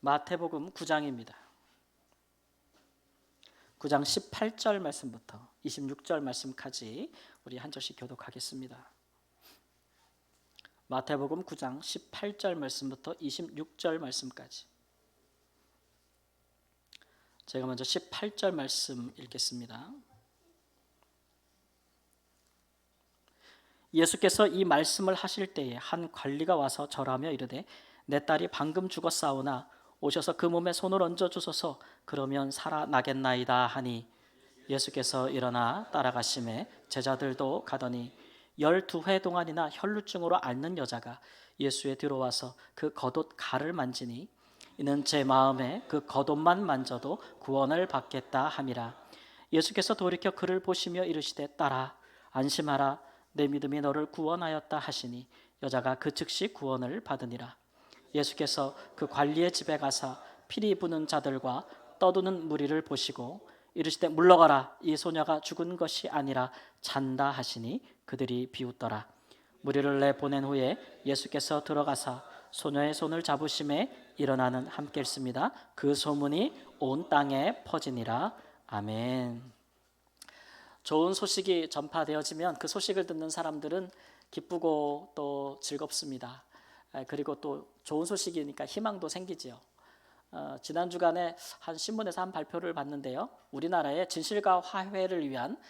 마태복음 9장입니다. 9장 18절 말씀부터 26절 말씀까지 우리 한 절씩 교독하겠습니다. 마태복음 9장 18절 말씀부터 26절 말씀까지. 제가 먼저 18절 말씀 읽겠습니다. 예수께서 이 말씀을 하실 때에 한 관리가 와서 절하며 이르되 내 딸이 방금 죽었사오나 오셔서 그 몸에 손을 얹어 주소서 그러면 살아나겠나이다 하니 예수께서 일어나 따라가심에 제자들도 가더니 12회 동안이나 혈루증으로 앓는 여자가 예수에 들어와서 그 겉옷 가를 만지니 이는 제 마음에 그 겉옷만 만져도 구원을 받겠다 함이라. 예수께서 돌이켜 그를 보시며 이르시되 딸아 안심하라 내 믿음이 너를 구원하였다 하시니 여자가 그 즉시 구원을 받으니라. 예수께서 그 관리의 집에 가사 피리 부는 자들과 떠드는 무리를 보시고 이르시되 물러가라 이 소녀가 죽은 것이 아니라 잔다 하시니 그들이 비웃더라. 무리를 내보낸 후에 예수께서 들어가사 소녀의 손을 잡으심에 일어나는 함께 읽습니다. 그 소문이 온 땅에 퍼지니라. 아멘. 좋은 소식이 전파되어지면 그 소식을 듣는 사람들은 기쁘고 또 즐겁습니다. 그리고 또 좋은 소식이니까 희망도 생기지요. 지난 주간에 한 신문에서 한 발표를 봤는데요. 우리나라에 진실과 화해를 위한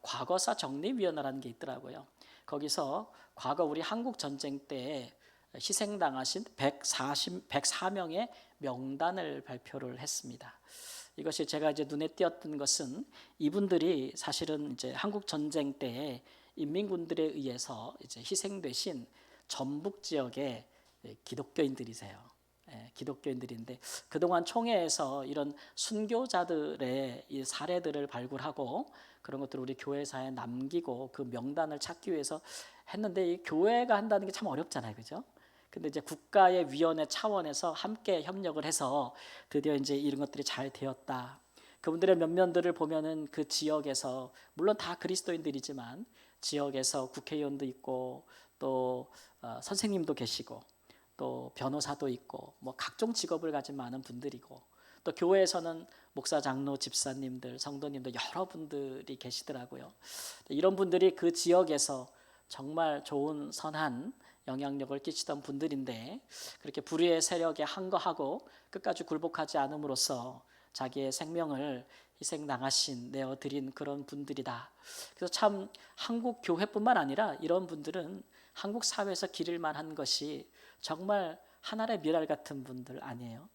과거사 정립위원회라는 게 있더라고요. 거기서 과거 우리 한국 전쟁 때 희생당하신 104명의 명단을 발표를 했습니다. 이것이 제가 이제 눈에 띄었던 것은 이분들이 사실은 이제 한국 전쟁 때 인민군들에 의해서 이제 희생되신 전북 지역의 기독교인들이세요. 기독교인들인데 그동안 총회에서 이런 순교자들의 이 사례들을 발굴하고 그런 것들을 우리 교회사에 남기고 그 명단을 찾기 위해서 했는데 이 교회가 한다는 게 참 어렵잖아요, 그죠? 근데 이제 국가의 위원회 차원에서 함께 협력을 해서 드디어 이제 이런 것들이 잘 되었다. 그분들의 면면들을 보면은 그 지역에서 물론 다 그리스도인들이지만 지역에서 국회의원도 있고 또 선생님도 계시고 또 변호사도 있고 뭐 각종 직업을 가진 많은 분들이고 또 교회에서는 목사, 장로, 집사님들, 성도님들 여러분들이 계시더라고요. 이런 분들이 그 지역에서 정말 좋은 선한 영향력을 끼치던 분들인데 그렇게 불의의 세력에 항거하고 끝까지 굴복하지 않음으로써 자기의 생명을 희생당하신 내어드린 그런 분들이다. 그래서 참 한국 교회뿐만 아니라 이런 분들은 한국 사회에서 기를 만한 것이 정말 하늘의 미랄 같은 분들 아니에요?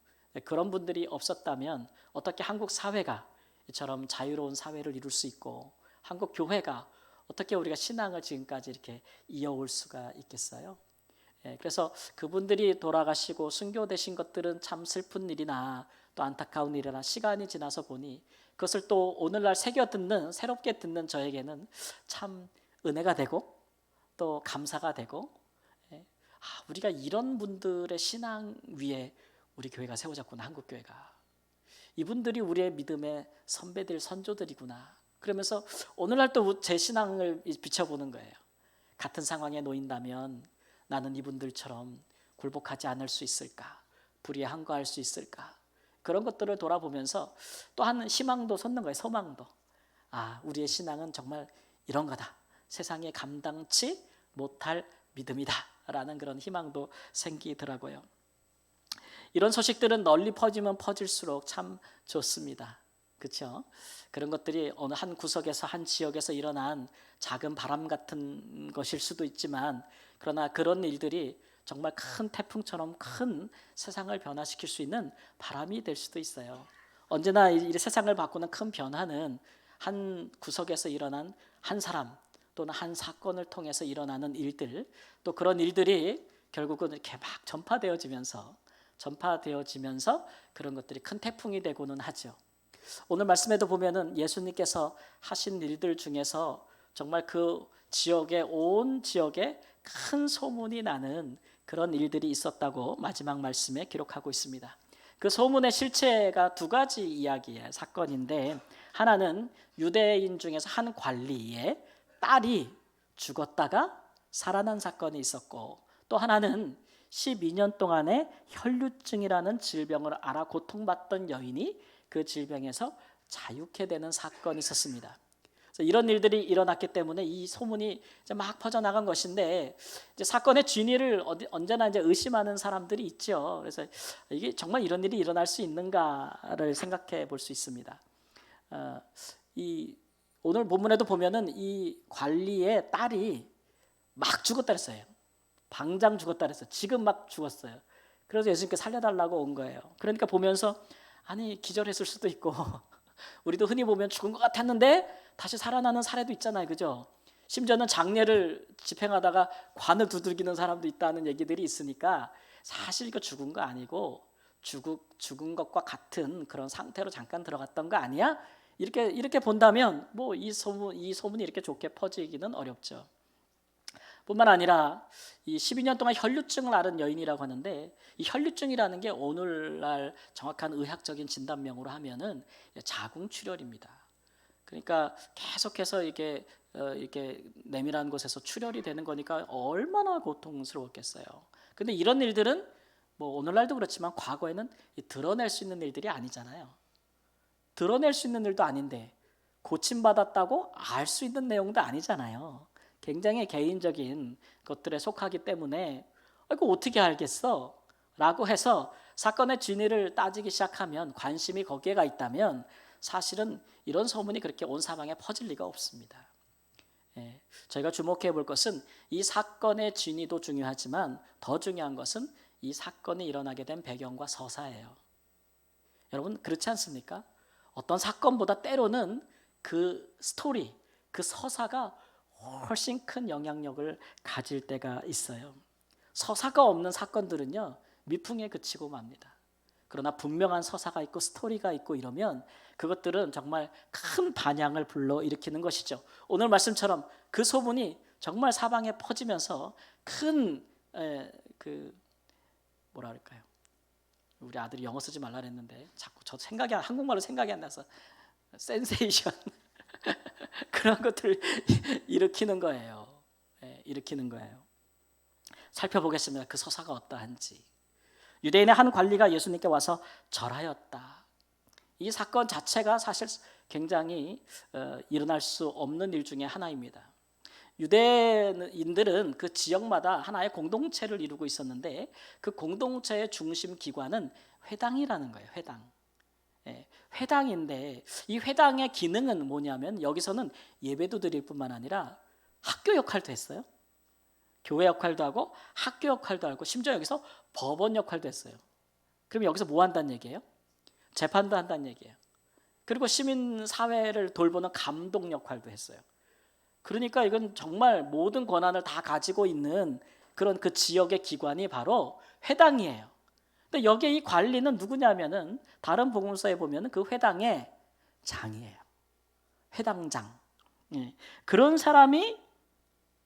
그런 분들이 없었다면 어떻게 한국 사회가 이처럼 자유로운 사회를 이룰 수 있고 한국 교회가 어떻게 우리가 신앙을 지금까지 이렇게 이어올 수가 있겠어요? 그래서 그분들이 돌아가시고 순교되신 것들은 참 슬픈 일이나 또 안타까운 일이나 시간이 지나서 보니 그것을 또 오늘날 새겨 듣는 새롭게 듣는 저에게는 참 은혜가 되고 또 감사가 되고 우리가 이런 분들의 신앙 위에 우리 교회가 세워졌구나. 한국교회가 이분들이 우리의 믿음의 선배들 선조들이구나. 그러면서 오늘날 또 제 신앙을 비춰보는 거예요. 같은 상황에 놓인다면 나는 이분들처럼 굴복하지 않을 수 있을까? 불의에 항거할 수 있을까? 그런 것들을 돌아보면서 또 한 희망도 솟는 거예요. 소망도. 우리의 신앙은 정말 이런 거다. 세상에 감당치 못할 믿음이다 라는 그런 희망도 생기더라고요. 이런 소식들은 널리 퍼지면 퍼질수록 참 좋습니다. 그렇죠? 그런 것들이 어느 한 구석에서 한 지역에서 일어난 작은 바람 같은 것일 수도 있지만 그러나 그런 일들이 정말 큰 태풍처럼 큰 세상을 변화시킬 수 있는 바람이 될 수도 있어요. 언제나 이 세상을 바꾸는 큰 변화는 한 구석에서 일어난 한 사람 또는 한 사건을 통해서 일어나는 일들 또 그런 일들이 결국은 이렇게 막 전파되어지면서 그런 것들이 큰 태풍이 되고는 하죠. 오늘 말씀에도 보면은 예수님께서 하신 일들 중에서 정말 그 지역에 온 지역에 큰 소문이 나는 그런 일들이 있었다고 마지막 말씀에 기록하고 있습니다. 그 소문의 실체가 두 가지 이야기의 사건인데 하나는 유대인 중에서 한 관리의 딸이 죽었다가 살아난 사건이 있었고 또 하나는 12년 동안에 혈류증이라는 질병을 앓아 고통받던 여인이 그 질병에서 자유케 되는 사건이 있었습니다. 그래서 이런 일들이 일어났기 때문에 이 소문이 이제 막 퍼져나간 것인데, 이제 사건의 진위를 언제나 이제 의심하는 사람들이 있죠. 그래서 이게 정말 이런 일이 일어날 수 있는가를 생각해 볼 수 있습니다. 이 오늘 본문에도 보면은 이 관리의 딸이 막 죽었다 그랬어요. 당장 죽었다 그랬어요. 지금 막 죽었어요. 그래서 예수님께 살려달라고 온 거예요. 그러니까 보면서 아니 기절했을 수도 있고 우리도 흔히 보면 죽은 것 같았는데 다시 살아나는 사례도 있잖아요, 그죠? 심지어는 장례를 집행하다가 관을 두들기는 사람도 있다는 얘기들이 있으니까 사실 이거 죽은 거 아니고 죽은 것과 같은 그런 상태로 잠깐 들어갔던 거 아니야? 이렇게 본다면 뭐 이 소문이 이렇게 좋게 퍼지기는 어렵죠. 뿐만 아니라 이 12년 동안 혈류증을 앓은 여인이라고 하는데, 이 혈류증이라는 게 오늘날 정확한 의학적인 진단명으로 하면은 자궁출혈입니다. 그러니까 계속해서 이게 이렇게 내밀한 곳에서 출혈이 되는 거니까 얼마나 고통스러웠겠어요. 근데 이런 일들은 뭐 오늘날도 그렇지만 과거에는 드러낼 수 있는 일들이 아니잖아요. 드러낼 수 있는 일도 아닌데 고침받았다고 알 수 있는 내용도 아니잖아요. 굉장히 개인적인 것들에 속하기 때문에 이거 어떻게 알겠어? 라고 해서 사건의 진위를 따지기 시작하면, 관심이 거기에 가 있다면 사실은 이런 소문이 그렇게 온 사방에 퍼질 리가 없습니다. 저희가 주목해 볼 것은 이 사건의 진위도 중요하지만 더 중요한 것은 이 사건이 일어나게 된 배경과 서사예요. 여러분 그렇지 않습니까? 어떤 사건보다 때로는 그 스토리, 그 서사가 훨씬 큰 영향력을 가질 때가 있어요. 서사가 없는 사건들은요 미풍에 그치고 맙니다. 그러나 분명한 서사가 있고 스토리가 있고 이러면 그것들은 정말 큰 반향을 불러일으키는 것이죠. 오늘 말씀처럼 그 소문이 정말 사방에 퍼지면서 큰 뭐라 그럴까요? 우리 아들이 영어 쓰지 말라 그랬는데 자꾸 저 한국말로 생각이 안 나서 센세이션 그런 것들을 일으키는 거예요. 일으키는 거예요. 살펴보겠습니다. 그 서사가 어떠한지. 유대인의 한 관리가 예수님께 와서 절하였다. 이 사건 자체가 사실 굉장히 일어날 수 없는 일 중에 하나입니다. 유대인들은 그 지역마다 하나의 공동체를 이루고 있었는데 그 공동체의 중심 기관은 회당이라는 거예요. 회당인데 이 회당의 기능은 뭐냐면 여기서는 예배도 드릴 뿐만 아니라 학교 역할도 했어요. 교회 역할도 하고 학교 역할도 하고 심지어 여기서 법원 역할도 했어요. 그럼 여기서 뭐 한다는 얘기예요? 재판도 한다는 얘기예요. 그리고 시민 사회를 돌보는 감독 역할도 했어요. 그러니까 이건 정말 모든 권한을 다 가지고 있는 그런 그 지역의 기관이 바로 회당이에요. 근데 여기에 이 관리는 누구냐면은 다른 복음서에 보면은 그 회당의 장이에요. 회당장. 그런 사람이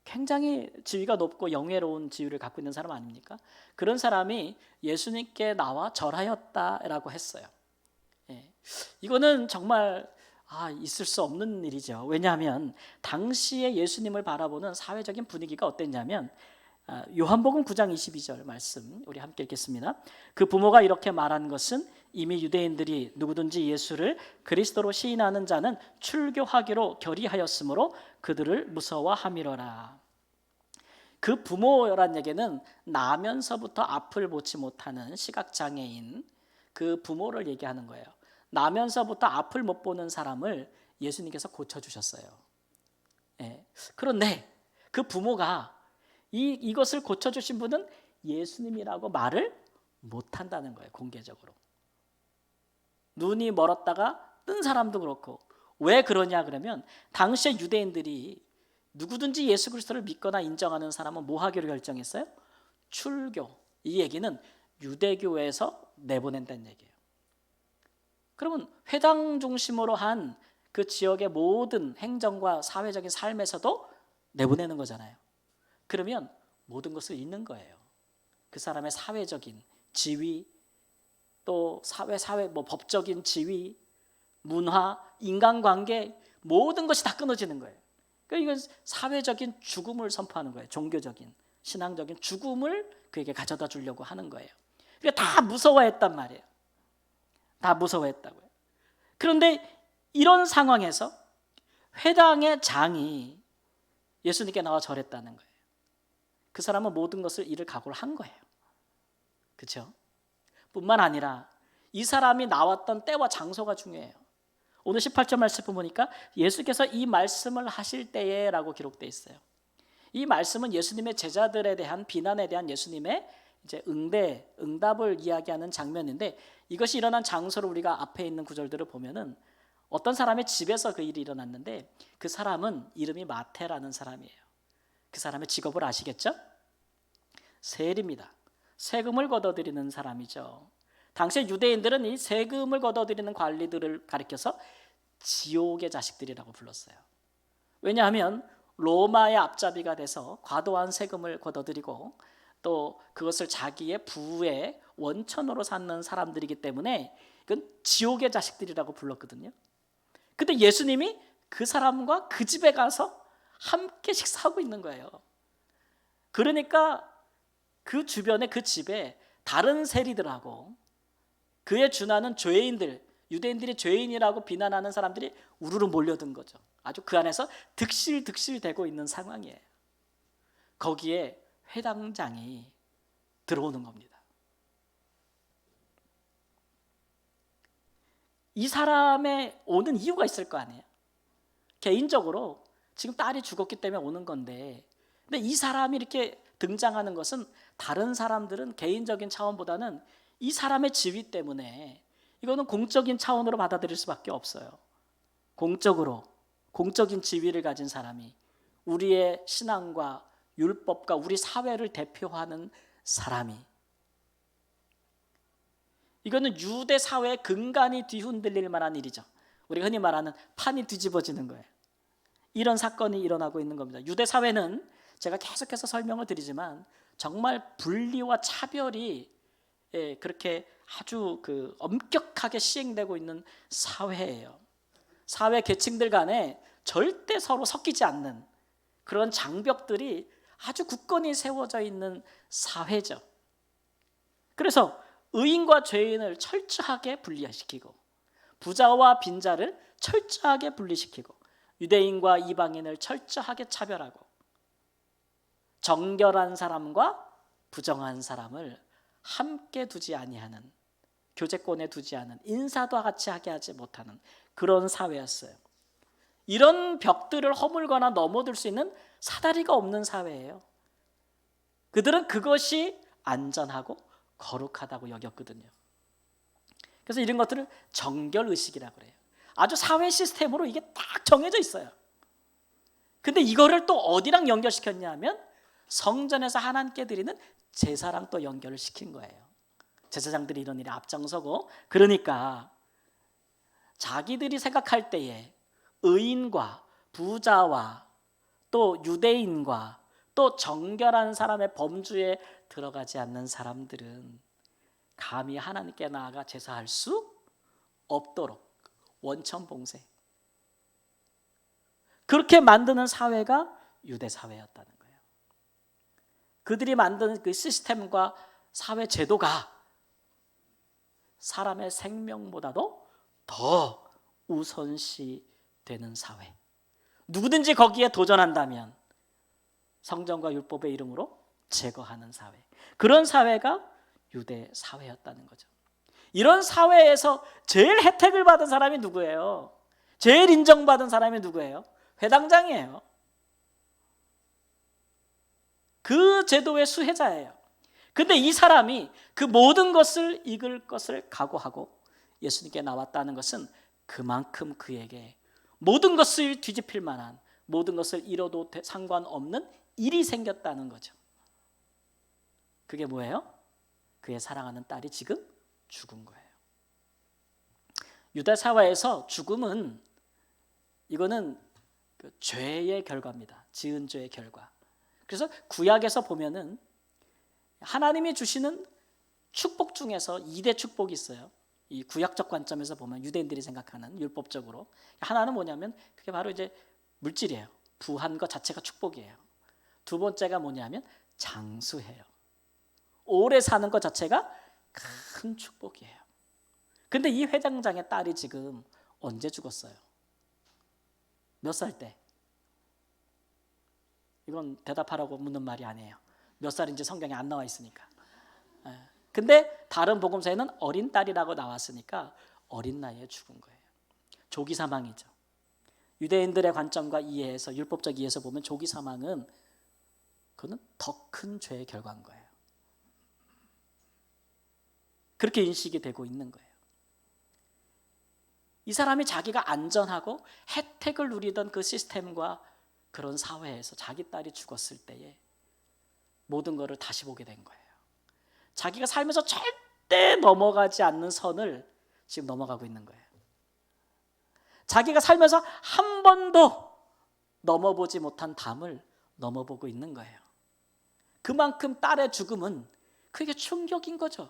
굉장히 지위가 높고 영예로운 지위를 갖고 있는 사람 아닙니까? 그런 사람이 예수님께 나와 절하였다라고 했어요. 이거는 정말 있을 수 없는 일이죠. 왜냐하면 당시에 예수님을 바라보는 사회적인 분위기가 어땠냐면 요한복음 9장 22절 말씀 우리 함께 읽겠습니다. 그 부모가 이렇게 말한 것은 이미 유대인들이 누구든지 예수를 그리스도로 시인하는 자는 출교하기로 결의하였으므로 그들을 무서워함이로라. 그 부모란 얘기는 나면서부터 앞을 보지 못하는 시각장애인 그 부모를 얘기하는 거예요. 나면서부터 앞을 못 보는 사람을 예수님께서 고쳐주셨어요. 그런데 그 부모가 이것을 고쳐주신 분은 예수님이라고 말을 못한다는 거예요. 공개적으로. 눈이 멀었다가 뜬 사람도 그렇고. 왜 그러냐 그러면 당시에 유대인들이 누구든지 예수 그리스도를 믿거나 인정하는 사람은 뭐 하기로 결정했어요? 출교. 이 얘기는 유대교에서 내보낸다는 얘기예요. 그러면 회당 중심으로 한 그 지역의 모든 행정과 사회적인 삶에서도 내보내는 거잖아요. 그러면 모든 것을 잃는 거예요. 그 사람의 사회적인 지위, 또 사회 법적인 지위, 문화, 인간관계 모든 것이 다 끊어지는 거예요. 그러니까 이건 사회적인 죽음을 선포하는 거예요. 종교적인, 신앙적인 죽음을 그에게 가져다 주려고 하는 거예요. 그러니까 다 무서워했단 말이에요. 다 무서워했다고요. 그런데 이런 상황에서 회당의 장이 예수님께 나와 절했다는 거예요. 그 사람은 모든 것을 잃을 각오를 한 거예요. 그렇죠? 뿐만 아니라 이 사람이 나왔던 때와 장소가 중요해요. 오늘 18절 말씀 보니까 예수께서 이 말씀을 하실 때에 라고 기록되어 있어요. 이 말씀은 예수님의 제자들에 대한 비난에 대한 예수님의 이제 응답을 이야기하는 장면인데, 이것이 일어난 장소를 우리가 앞에 있는 구절들을 보면은 어떤 사람의 집에서 그 일이 일어났는데, 그 사람은 이름이 마태라는 사람이에요. 그 사람의 직업을 아시겠죠? 세리입니다. 세금을 걷어들이는 사람이죠. 당시 유대인들은 이 세금을 걷어들이는 관리들을 가리켜서 지옥의 자식들이라고 불렀어요. 왜냐하면 로마의 앞잡이가 돼서 과도한 세금을 걷어들이고 또 그것을 자기의 부의 원천으로 삼는 사람들이기 때문에 이건 지옥의 자식들이라고 불렀거든요. 근데 예수님이 그 사람과 그 집에 가서 함께 식사하고 있는 거예요. 그러니까 그 주변에 그 집에 다른 세리들하고 그에 준하는 죄인들, 유대인들이 죄인이라고 비난하는 사람들이 우르르 몰려든 거죠. 아주 그 안에서 득실득실되고 있는 상황이에요. 거기에 회당장이 들어오는 겁니다. 이 사람의 오는 이유가 있을 거 아니에요. 개인적으로 지금 딸이 죽었기 때문에 오는 건데, 근데 이 사람이 이렇게 등장하는 것은 다른 사람들은 개인적인 차원보다는 이 사람의 지위 때문에 이거는 공적인 차원으로 받아들일 수밖에 없어요. 공적인 지위를 가진 사람이 우리의 신앙과 율법과 우리 사회를 대표하는 사람이, 이거는 유대 사회의 근간이 뒤흔들릴 만한 일이죠. 우리가 흔히 말하는 판이 뒤집어지는 거예요. 이런 사건이 일어나고 있는 겁니다. 유대 사회는 제가 계속해서 설명을 드리지만 정말 분리와 차별이 그렇게 아주 엄격하게 시행되고 있는 사회예요. 사회 계층들 간에 절대 서로 섞이지 않는 그런 장벽들이 아주 굳건히 세워져 있는 사회죠. 그래서 의인과 죄인을 철저하게 분리시키고 부자와 빈자를 철저하게 분리시키고 유대인과 이방인을 철저하게 차별하고 정결한 사람과 부정한 사람을 함께 두지 아니하는, 교제권에 두지 않은, 인사도 같이 하게 하지 못하는 그런 사회였어요. 이런 벽들을 허물거나 넘어들 수 있는 사다리가 없는 사회예요. 그들은 그것이 안전하고 거룩하다고 여겼거든요. 그래서 이런 것들을 정결의식이라고 그래요. 아주 사회 시스템으로 이게 딱 정해져 있어요. 근데 이거를 또 어디랑 연결시켰냐 하면 성전에서 하나님께 드리는 제사랑 또 연결을 시킨 거예요. 제사장들이 이런 일에 앞장서고, 그러니까 자기들이 생각할 때에 의인과 부자와 또 유대인과 또 정결한 사람의 범주에 들어가지 않는 사람들은 감히 하나님께 나아가 제사할 수 없도록 원천봉쇄, 그렇게 만드는 사회가 유대 사회였다는 거예요. 그들이 만드는 그 시스템과 사회 제도가 사람의 생명보다도 더 우선시 되는 사회, 누구든지 거기에 도전한다면 성전과 율법의 이름으로 제거하는 사회, 그런 사회가 유대 사회였다는 거죠. 이런 사회에서 제일 혜택을 받은 사람이 누구예요? 제일 인정받은 사람이 누구예요? 회당장이에요. 그 제도의 수혜자예요. 근데 이 사람이 그 모든 것을 이길 것을 각오하고 예수님께 나왔다는 것은 그만큼 그에게 모든 것을 뒤집힐 만한, 모든 것을 잃어도 상관없는 일이 생겼다는 거죠. 그게 뭐예요? 그의 사랑하는 딸이 지금 죽은 거예요. 유대 사회에서 죽음은, 이거는 그 죄의 결과입니다. 지은 죄의 결과. 그래서 구약에서 보면은 하나님이 주시는 축복 중에서 2대 축복이 있어요. 이 구약적 관점에서 보면 유대인들이 생각하는 율법적으로 하나는 뭐냐면 그게 바로 이제 물질이에요. 부한 것 자체가 축복이에요. 두 번째가 뭐냐면 장수해요. 오래 사는 것 자체가 큰 축복이에요. 근데 이 회장장의 딸이 지금 언제 죽었어요? 몇 살 때? 이건 대답하라고 묻는 말이 아니에요. 몇 살인지 성경에 안 나와 있으니까. 근데 다른 복음서에는 어린 딸이라고 나왔으니까 어린 나이에 죽은 거예요. 조기 사망이죠. 유대인들의 관점과 이해에서, 율법적 이해에서 보면 조기 사망은 그거는 더 큰 죄의 결과인 거예요. 그렇게 인식이 되고 있는 거예요. 이 사람이 자기가 안전하고 혜택을 누리던 그 시스템과 그런 사회에서 자기 딸이 죽었을 때에 모든 것을 다시 보게 된 거예요. 자기가 살면서 절대 넘어가지 않는 선을 지금 넘어가고 있는 거예요. 자기가 살면서 한 번도 넘어보지 못한 담을 넘어보고 있는 거예요. 그만큼 딸의 죽음은 그게 충격인 거죠.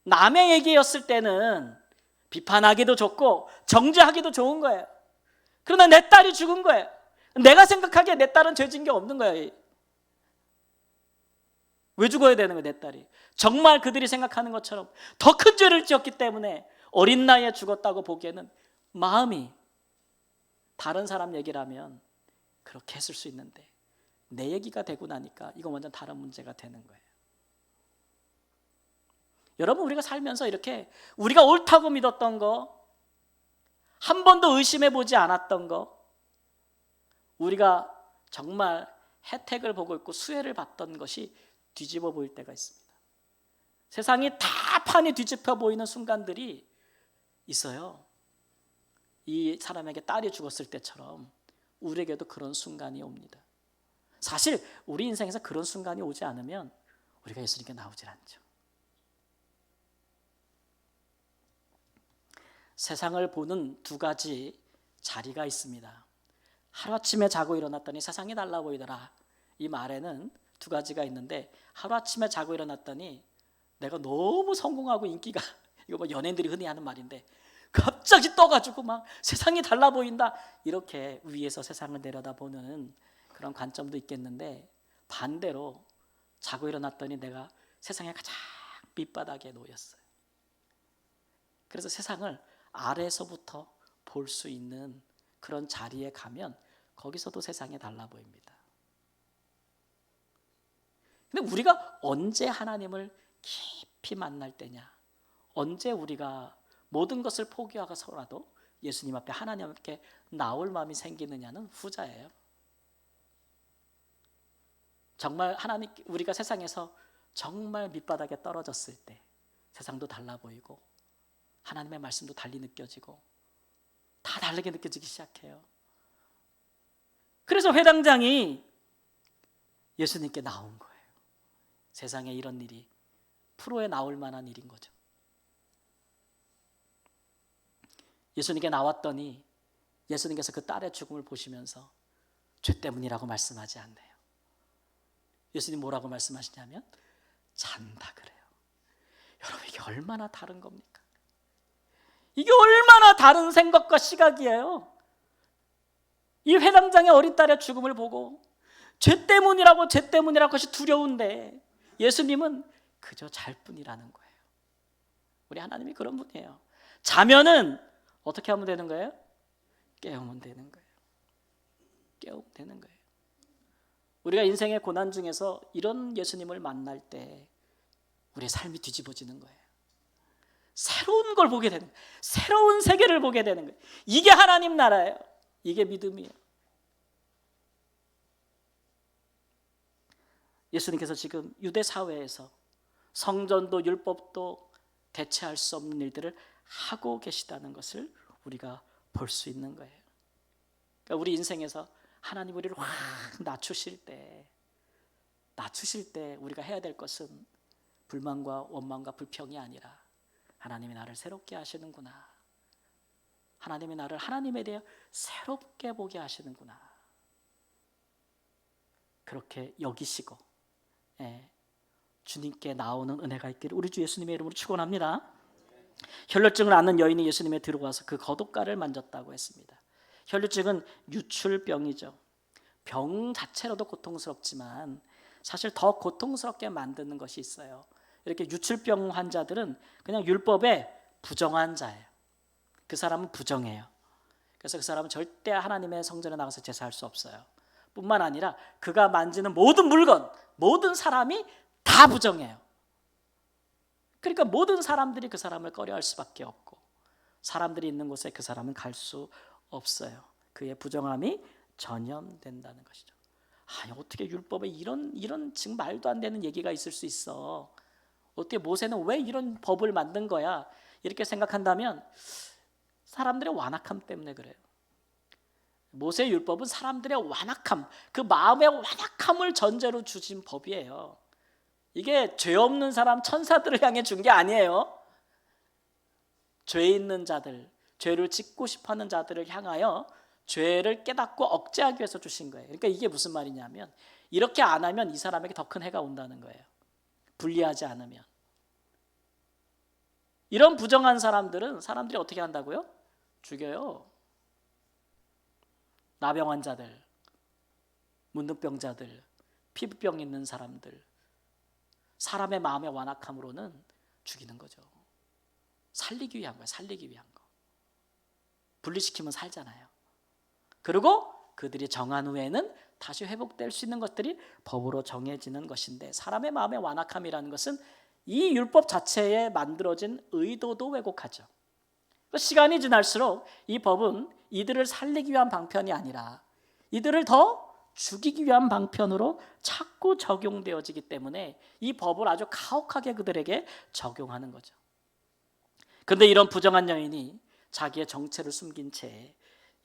남의 얘기였을 때는 비판하기도 좋고 정죄하기도 좋은 거예요. 그러나 내 딸이 죽은 거예요. 내가 생각하기에 내 딸은 죄진 게 없는 거예요. 왜 죽어야 되는 거예요, 내 딸이? 정말 그들이 생각하는 것처럼 더 큰 죄를 지었기 때문에 어린 나이에 죽었다고 보기에는 마음이 다른 사람 얘기라면 그렇게 했을 수 있는데 내 얘기가 되고 나니까 이건 완전 다른 문제가 되는 거예요. 여러분, 우리가 살면서 이렇게 우리가 옳다고 믿었던 거, 한 번도 의심해 보지 않았던 거, 우리가 정말 혜택을 보고 있고 수혜를 받던 것이 뒤집어 보일 때가 있습니다. 세상이 다 판이 뒤집혀 보이는 순간들이 있어요. 이 사람에게 딸이 죽었을 때처럼 우리에게도 그런 순간이 옵니다. 사실 우리 인생에서 그런 순간이 오지 않으면 우리가 예수님께 나오질 않죠. 세상을 보는 두 가지 자리가 있습니다. 하루아침에 자고 일어났더니 세상이 달라 보이더라. 이 말에는 두 가지가 있는데, 하루아침에 자고 일어났더니 내가 너무 성공하고 인기가, 이거 뭐 연예인들이 흔히 하는 말인데, 갑자기 떠가지고 막 세상이 달라 보인다, 이렇게 위에서 세상을 내려다보는 그런 관점도 있겠는데, 반대로 자고 일어났더니 내가 세상에 가장 밑바닥에 놓였어요. 그래서 세상을 아래서부터 볼 수 있는 그런 자리에 가면 거기서도 세상이 달라 보입니다. 근데 우리가 언제 하나님을 깊이 만날 때냐? 언제 우리가 모든 것을 포기하고서라도 예수님 앞에, 하나님 앞에 나올 마음이 생기느냐는 후자예요. 정말 하나님, 우리가 세상에서 정말 밑바닥에 떨어졌을 때 세상도 달라 보이고 하나님의 말씀도 달리 느껴지고 다 다르게 느껴지기 시작해요. 그래서 회당장이 예수님께 나온 거예요. 세상에 이런 일이 프로에 나올 만한 일인 거죠. 예수님께 나왔더니 예수님께서 그 딸의 죽음을 보시면서 죄 때문이라고 말씀하지 않네요. 예수님 뭐라고 말씀하시냐면 잔다 그래요. 여러분, 이게 얼마나 다른 겁니까? 이게 얼마나 다른 생각과 시각이에요. 이 회당장의 어린 딸의 죽음을 보고 죄 때문이라고 것이 두려운데 예수님은 그저 잘 뿐이라는 거예요. 우리 하나님이 그런 분이에요. 자면은 어떻게 하면 되는 거예요? 깨우면 되는 거예요. 깨우면 되는 거예요. 우리가 인생의 고난 중에서 이런 예수님을 만날 때 우리의 삶이 뒤집어지는 거예요. 새로운 걸 보게 되는 거예요. 새로운 세계를 보게 되는 거예요. 이게 하나님 나라예요. 이게 믿음이에요. 예수님께서 지금 유대 사회에서 성전도 율법도 대체할 수 없는 일들을 하고 계시다는 것을 우리가 볼 수 있는 거예요. 그러니까 우리 인생에서 하나님 우리를 확 낮추실 때 우리가 해야 될 것은 불만과 원망과 불평이 아니라 하나님이 나를 새롭게 하시는구나, 하나님이 나를 하나님에 대해 새롭게 보게 하시는구나, 그렇게 여기시고 주님께 나오는 은혜가 있기를 우리 주 예수님의 이름으로 축원합니다. 혈루증을 앓는 여인이 예수님에 들어와서 그 거독가를 만졌다고 했습니다. 혈루증은 유출병이죠. 병 자체로도 고통스럽지만 사실 더 고통스럽게 만드는 것이 있어요. 이렇게 유출병 환자들은 그냥 율법에 부정한 자예요. 그 사람은 부정해요. 그래서 그 사람은 절대 하나님의 성전에 나가서 제사할 수 없어요. 뿐만 아니라 그가 만지는 모든 물건, 모든 사람이 다 부정해요. 그러니까 모든 사람들이 그 사람을 꺼려할 수밖에 없고, 사람들이 있는 곳에 그 사람은 갈 수 없어요. 그의 부정함이 전염된다는 것이죠. 어떻게 율법에 이런 지금 말도 안 되는 얘기가 있을 수 있어? 어떻게 모세는 왜 이런 법을 만든 거야? 이렇게 생각한다면 사람들의 완악함 때문에 그래요. 모세의 율법은 사람들의 완악함, 그 마음의 완악함을 전제로 주신 법이에요. 이게 죄 없는 사람, 천사들을 향해 준 게 아니에요. 죄 있는 자들, 죄를 짓고 싶어하는 자들을 향하여 죄를 깨닫고 억제하기 위해서 주신 거예요. 그러니까 이게 무슨 말이냐면, 이렇게 안 하면 이 사람에게 더 큰 해가 온다는 거예요. 분리하지 않으면. 이런 부정한 사람들은 사람들이 어떻게 한다고요? 죽여요. 나병 환자들, 문둥병자들, 피부병 있는 사람들, 사람의 마음의 완악함으로는 죽이는 거죠. 살리기 위한 거예요. 살리기 위한 거. 분리시키면 살잖아요. 그리고 그들이 정한 후에는 다시 회복될 수 있는 것들이 법으로 정해지는 것인데, 사람의 마음의 완악함이라는 것은 이 율법 자체에 만들어진 의도도 왜곡하죠. 시간이 지날수록 이 법은 이들을 살리기 위한 방편이 아니라 이들을 더 죽이기 위한 방편으로 자꾸 적용되어지기 때문에 이 법을 아주 가혹하게 그들에게 적용하는 거죠. 그런데 이런 부정한 여인이 자기의 정체를 숨긴 채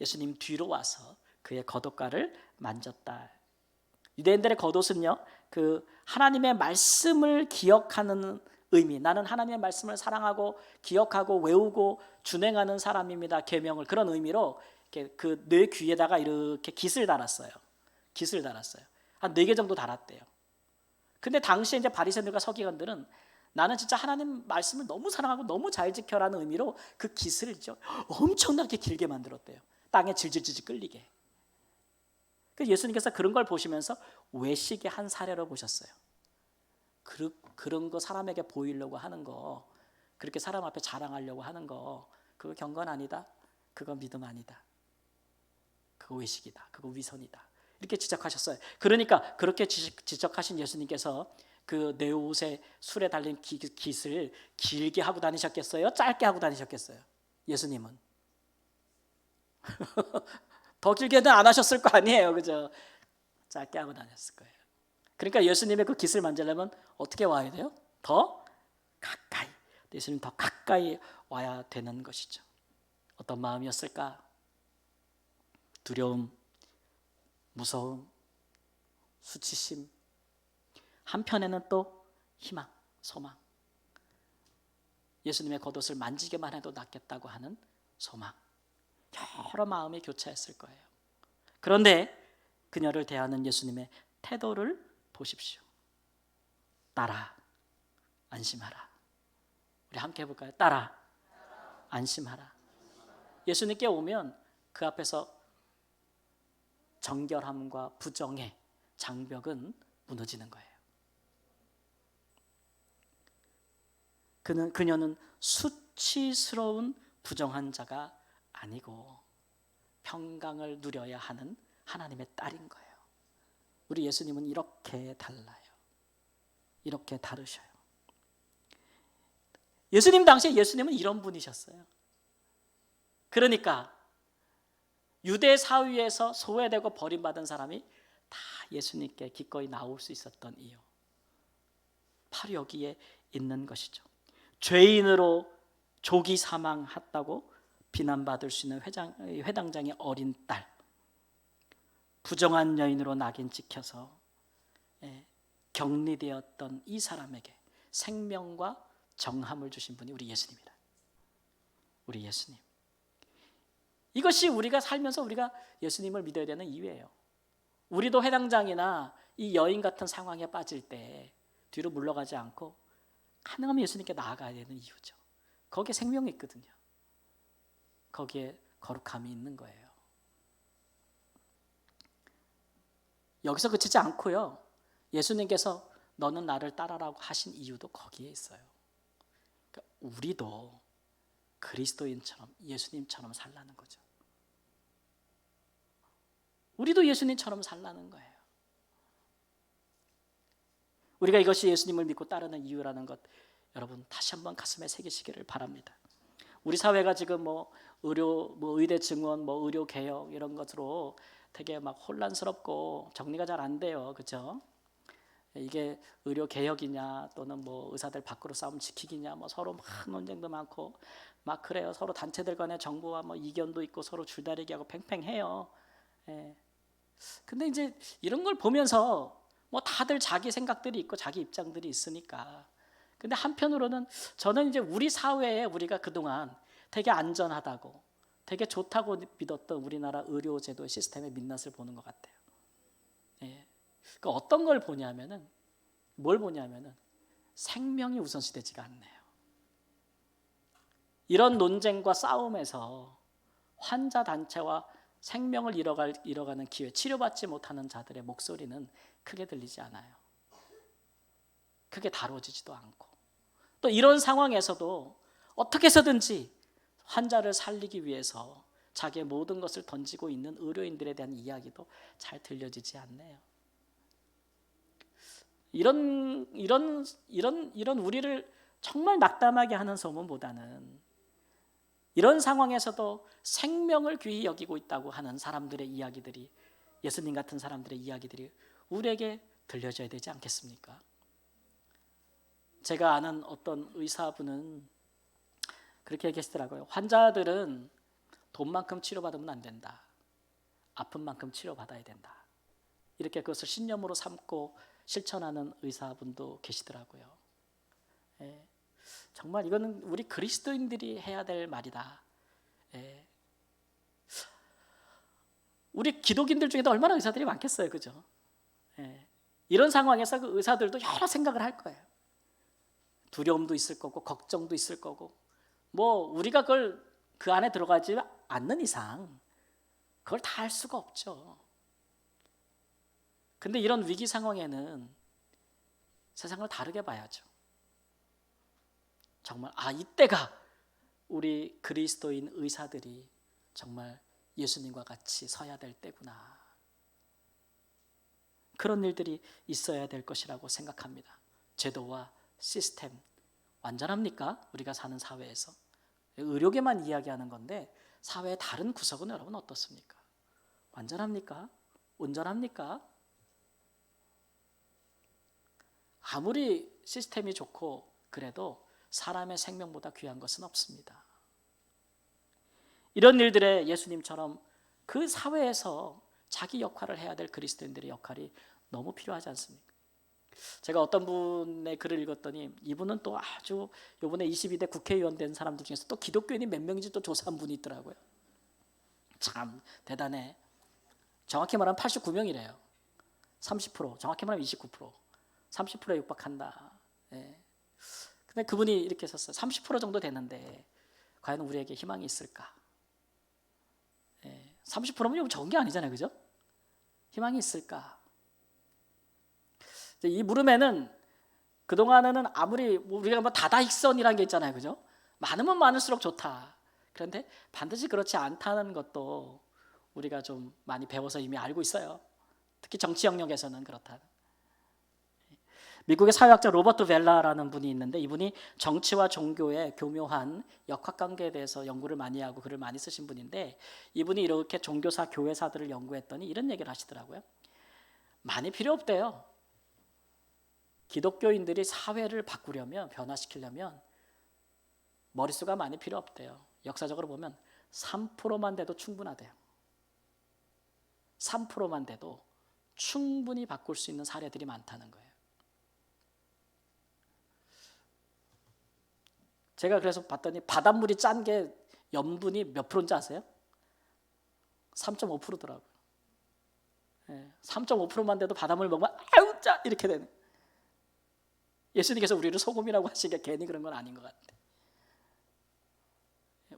예수님 뒤로 와서 그의 겉옷가를 만졌다. 유대인들의 겉옷은요, 그 하나님의 말씀을 기억하는 의미, 나는 하나님의 말씀을 사랑하고 기억하고 외우고 준행하는 사람입니다, 계명을, 그런 의미로 그 뇌 귀에다가 이렇게 깃을 달았어요. 깃을 달았어요. 한 4개 정도 달았대요. 근데 당시에 이제 바리새인들과 서기관들은 나는 진짜 하나님 말씀을 너무 사랑하고 너무 잘 지켜라는 의미로 그 깃을 엄청나게 길게 만들었대요. 땅에 질질질질 끌리게. 그래서 예수님께서 그런 걸 보시면서 외식의 한 사례로 보셨어요. 그런 거 사람에게 보이려고 하는 거, 그렇게 사람 앞에 자랑하려고 하는 거, 그거 경건 아니다. 그거 믿음 아니다. 그거 외식이다. 그거 위선이다. 이렇게 지적하셨어요. 그러니까 그렇게 지적하신 예수님께서 그 내 옷에 술에 달린 깃을 길게 하고 다니셨겠어요? 짧게 하고 다니셨겠어요? 예수님은 더 길게는 안 하셨을 거 아니에요, 그죠? 짧게 하고 다녔을 거예요. 그러니까 예수님의 그 깃을 만지려면 어떻게 와야 돼요? 더 가까이. 예수님 더 가까이 와야 되는 것이죠. 어떤 마음이었을까? 두려움, 무서움, 수치심, 한편에는 또 희망, 소망. 예수님의 겉옷을 만지기만 해도 낫겠다고 하는 소망. 여러 마음이 교차했을 거예요. 그런데 그녀를 대하는 예수님의 태도를 보십시오. 따라, 안심하라. 우리 함께 해볼까요? 따라, 안심하라. 예수님께 오면 그 앞에서 정결함과 부정의 장벽은 무너지는 거예요. 그녀는 수치스러운 부정한 자가 아니고 평강을 누려야 하는 하나님의 딸인 거예요. 우리 예수님은 이렇게 달라요. 이렇게 다르셔요. 예수님 당시에 예수님은 이런 분이셨어요. 그러니까 유대 사회에서 소외되고 버림받은 사람이 다 예수님께 기꺼이 나올 수 있었던 이유, 바로 여기에 있는 것이죠. 죄인으로 조기 사망했다고 비난받을 수 있는 회당장의 어린 딸, 부정한 여인으로 낙인 찍혀서 격리되었던 이 사람에게 생명과 정함을 주신 분이 우리 예수님이다. 우리 예수님. 이것이 우리가 살면서 우리가 예수님을 믿어야 되는 이유예요. 우리도 회당장이나 이 여인 같은 상황에 빠질 때 뒤로 물러가지 않고 가능하면 예수님께 나아가야 되는 이유죠. 거기에 생명이 있거든요. 거기에 거룩함이 있는 거예요. 여기서 그치지 않고요, 예수님께서 너는 나를 따라라고 하신 이유도 거기에 있어요. 그러니까 우리도 그리스도인처럼 예수님처럼 살라는 거죠. 우리도 예수님처럼 살라는 거예요. 우리가 이것이 예수님을 믿고 따르는 이유라는 것, 여러분 다시 한번 가슴에 새기시기를 바랍니다. 우리 사회가 지금 의대 증원, 의료 개혁 이런 것으로 되게 막 혼란스럽고 정리가 잘 안 돼요, 그렇죠? 이게 의료 개혁이냐 또는 의사들 밖으로 싸움 지키기냐 서로 막 논쟁도 많고 막 그래요. 서로 단체들 간의 정부와 이견도 있고 서로 줄다리기하고 팽팽해요. 예. 근데 이제 이런 걸 보면서 다들 자기 생각들이 있고 자기 입장들이 있으니까. 근데 한편으로는 저는 이제 우리 사회에 우리가 그동안 되게 안전하다고 되게 좋다고 믿었던 우리나라 의료제도 시스템의 민낯을 보는 것 같아요. 예. 그러니까 어떤 걸 보냐면은 생명이 우선시되지가 않네요. 이런 논쟁과 싸움에서 환자 단체와 생명을 잃어가는 기회, 치료받지 못하는 자들의 목소리는 크게 들리지 않아요. 크게 다뤄지지도 않고 또 이런 상황에서도 어떻게 해서든지 환자를 살리기 위해서 자기의 모든 것을 던지고 있는 의료인들에 대한 이야기도 잘 들려지지 않네요. 이런 우리를 정말 낙담하게 하는 소문보다는 이런 상황에서도 생명을 귀히 여기고 있다고 하는 사람들의 이야기들이, 예수님 같은 사람들의 이야기들이 우리에게 들려져야 되지 않겠습니까? 제가 아는 어떤 의사분은 그렇게 얘기하시더라고요. 환자들은 돈만큼 치료받으면 안 된다. 아픈 만큼 치료받아야 된다. 이렇게 그것을 신념으로 삼고 실천하는 의사분도 계시더라고요. 예, 정말 이거는 우리 그리스도인들이 해야 될 말이다. 예, 우리 기독인들 중에도 얼마나 의사들이 많겠어요, 그죠? 예, 이런 상황에서 그 의사들도 여러 생각을 할 거예요. 두려움도 있을 거고 걱정도 있을 거고 우리가 그걸 그 안에 들어가지 않는 이상 그걸 다 할 수가 없죠. 근데 이런 위기 상황에는 세상을 다르게 봐야죠. 정말 이때가 우리 그리스도인 의사들이 정말 예수님과 같이 서야 될 때구나. 그런 일들이 있어야 될 것이라고 생각합니다. 제도와 시스템 완전합니까? 우리가 사는 사회에서 의료계만 이야기하는 건데 사회의 다른 구석은 여러분 어떻습니까? 완전합니까? 온전합니까? 아무리 시스템이 좋고 그래도 사람의 생명보다 귀한 것은 없습니다. 이런 일들에 예수님처럼 그 사회에서 자기 역할을 해야 될 그리스도인들의 역할이 너무 필요하지 않습니까? 제가 어떤 분의 글을 읽었더니 이분은 또 아주 이번에 22대 국회의원 된 사람들 중에서 또 기독교인이 몇 명인지 또 조사한 분이 있더라고요. 참 대단해. 정확히 말하면 89명이래요. 30%, 정확히 말하면 29%, 30%에 육박한다. 예. 근데 그분이 이렇게 썼어요. 30% 정도 되는데 과연 우리에게 희망이 있을까? 예. 30%면 적은 게 아니잖아요, 그죠? 희망이 있을까? 이 물음에는 그동안에는 아무리 우리가 다다익선이라는 게 있잖아요, 그죠? 많으면 많을수록 좋다. 그런데 반드시 그렇지 않다는 것도 우리가 좀 많이 배워서 이미 알고 있어요. 특히 정치 영역에서는 그렇다. 미국의 사회학자 로버트 벨라라는 분이 있는데 이분이 정치와 종교의 교묘한 역학관계에 대해서 연구를 많이 하고 글을 많이 쓰신 분인데 이분이 이렇게 종교사, 교회사들을 연구했더니 이런 얘기를 하시더라고요. 많이 필요 없대요. 기독교인들이 사회를 바꾸려면, 변화시키려면 머릿수가 많이 필요 없대요. 역사적으로 보면 3%만 돼도 충분하대요. 3%만 돼도 충분히 바꿀 수 있는 사례들이 많다는 거예요. 제가 그래서 봤더니 바닷물이 짠 게 염분이 몇 프로인지 아세요? 3.5%더라고요. 3.5%만 돼도 바닷물 먹으면 아유 짜 이렇게 되는. 예수님께서 우리를 소금이라고 하신 게 괜히 그런 건 아닌 것 같아요.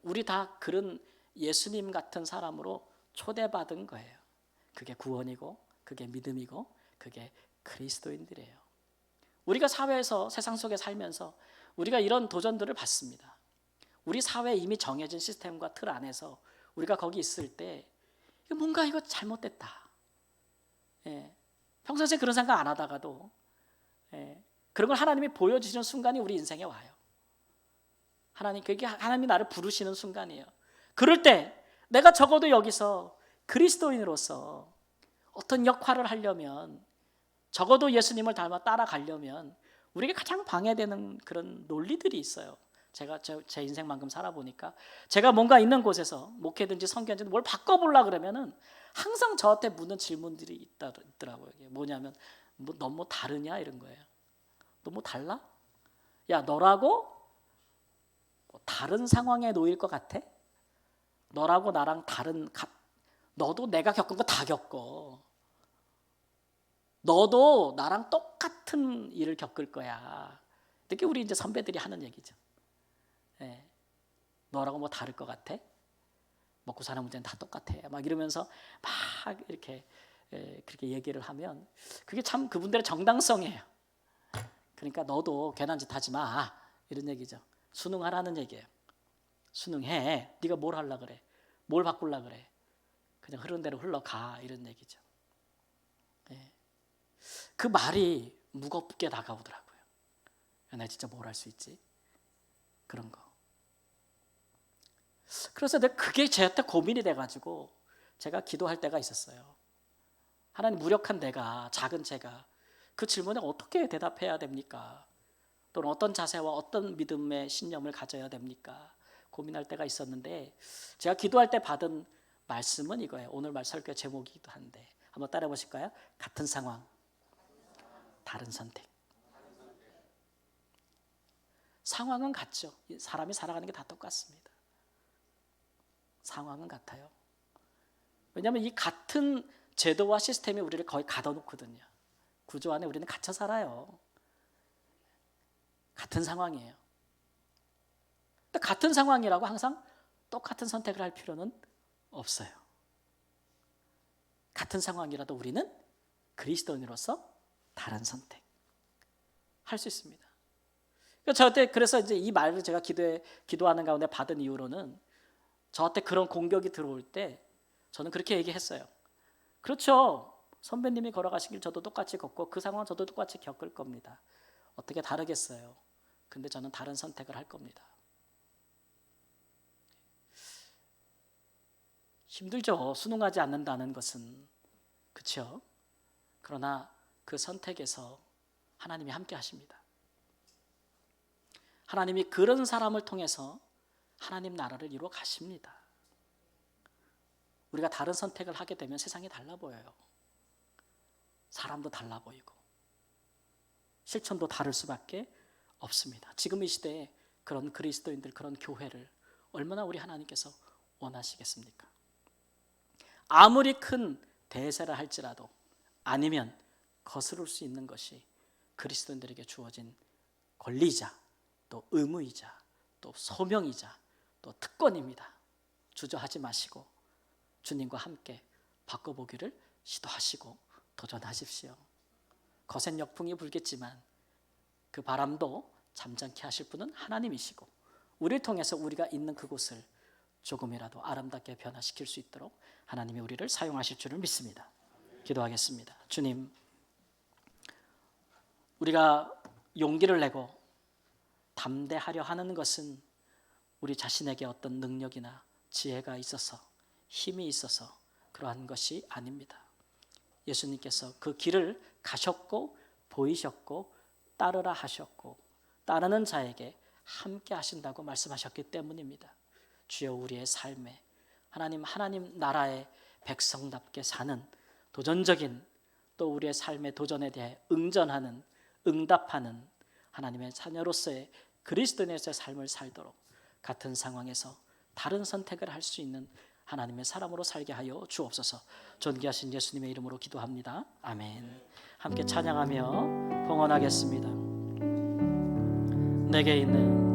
우리 다 그런 예수님 같은 사람으로 초대받은 거예요. 그게 구원이고 그게 믿음이고 그게 그리스도인들이에요. 우리가 사회에서 세상 속에 살면서 우리가 이런 도전들을 받습니다. 우리 사회에 이미 정해진 시스템과 틀 안에서 우리가 거기 있을 때 뭔가 이거 잘못됐다. 예. 평상시에 그런 생각 안 하다가도 그런 걸 하나님이 보여주시는 순간이 우리 인생에 와요. 그게 하나님이 나를 부르시는 순간이에요. 그럴 때 내가 적어도 여기서 그리스도인으로서 어떤 역할을 하려면, 적어도 예수님을 닮아 따라가려면 우리에게 가장 방해되는 그런 논리들이 있어요. 제가 제 인생만큼 살아보니까 제가 뭔가 있는 곳에서 목회든지 선교든지 뭘 바꿔보려고 그러면은 항상 저한테 묻는 질문들이 있더라고요. 뭐냐면 너 뭐 다르냐 이런 거예요. 너 뭐 달라? 야, 너라고 다른 상황에 놓일 것 같아? 너라고 나랑 너도 내가 겪은 거 다 겪어. 너도 나랑 똑같은 일을 겪을 거야. 이렇게 우리 이제 선배들이 하는 얘기죠. 예. 너라고 뭐 다를 것 같아? 먹고 사는 문제는 다 똑같아. 막 이러면서 막 이렇게 그렇게 얘기를 하면 그게 참 그분들의 정당성이에요. 그러니까 너도 괜한 짓 하지 마. 이런 얘기죠. 순응하라는 얘기예요. 순응해. 네가 뭘 하려 그래? 뭘 바꾸려 그래? 그냥 흐르는 대로 흘러가. 이런 얘기죠. 예. 그 말이 무겁게 다가오더라고요. 내가 진짜 뭘 할 수 있지? 그런 거. 그래서 내가 그게 저한테 고민이 돼가지고 제가 기도할 때가 있었어요. 하나님, 무력한 내가, 작은 제가 그 질문에 어떻게 대답해야 됩니까? 또는 어떤 자세와 어떤 믿음의 신념을 가져야 됩니까? 고민할 때가 있었는데 제가 기도할 때 받은 말씀은 이거예요. 오늘 말 설교 제목이기도 한데 한번 따라해 보실까요? 같은 상황, 다른 선택. 상황은 같죠. 사람이 살아가는 게 다 똑같습니다. 상황은 같아요. 왜냐하면 이 같은 제도와 시스템이 우리를 거의 가둬놓거든요. 구조 안에 우리는 갇혀 살아요. 같은 상황이에요. 근데 같은 상황이라고 항상 똑같은 선택을 할 필요는 없어요. 같은 상황이라도 우리는 그리스도인으로서 다른 선택 할 수 있습니다. 저한테 그래서 이제 이 말을 제가 기도하는 가운데 받은 이유로는 저한테 그런 공격이 들어올 때 저는 그렇게 얘기했어요. 그렇죠. 선배님이 걸어가신 길 저도 똑같이 걷고 그 상황 저도 똑같이 겪을 겁니다. 어떻게 다르겠어요. 근데 저는 다른 선택을 할 겁니다. 힘들죠. 순응하지 않는다는 것은. 그렇죠. 그러나 그 선택에서 하나님이 함께 하십니다. 하나님이 그런 사람을 통해서 하나님 나라를 이루어 가십니다. 우리가 다른 선택을 하게 되면 세상이 달라 보여요. 사람도 달라 보이고 실천도 다를 수밖에 없습니다. 지금 이 시대에 그런 그리스도인들, 그런 교회를 얼마나 우리 하나님께서 원하시겠습니까? 아무리 큰 대세라 할지라도 아니면 거스를 수 있는 것이 그리스도인들에게 주어진 권리이자 또 의무이자 또 소명이자 또 특권입니다. 주저하지 마시고 주님과 함께 바꿔보기를 시도하시고 도전하십시오. 거센 역풍이 불겠지만 그 바람도 잠잠케 하실 분은 하나님이시고 우리를 통해서 우리가 있는 그곳을 조금이라도 아름답게 변화시킬 수 있도록 하나님이 우리를 사용하실 줄을 믿습니다. 기도하겠습니다. 주님, 우리가 용기를 내고 담대하려 하는 것은 우리 자신에게 어떤 능력이나 지혜가 있어서 힘이 있어서 그러한 것이 아닙니다. 예수님께서 그 길을 가셨고 보이셨고 따르라 하셨고 따르는 자에게 함께 하신다고 말씀하셨기 때문입니다. 주여, 우리의 삶에 하나님 나라의 백성답게 사는 도전적인 또 우리의 삶의 도전에 대해 응전하는 응답하는 하나님의 자녀로서의 그리스도인으로서의 삶을 살도록 같은 상황에서 다른 선택을 할 수 있는 하나님의 사람으로 살게 하여 주옵소서. 존귀하신 예수님의 이름으로 기도합니다. 아멘. 함께 찬양하며 봉헌하겠습니다. 내게 있는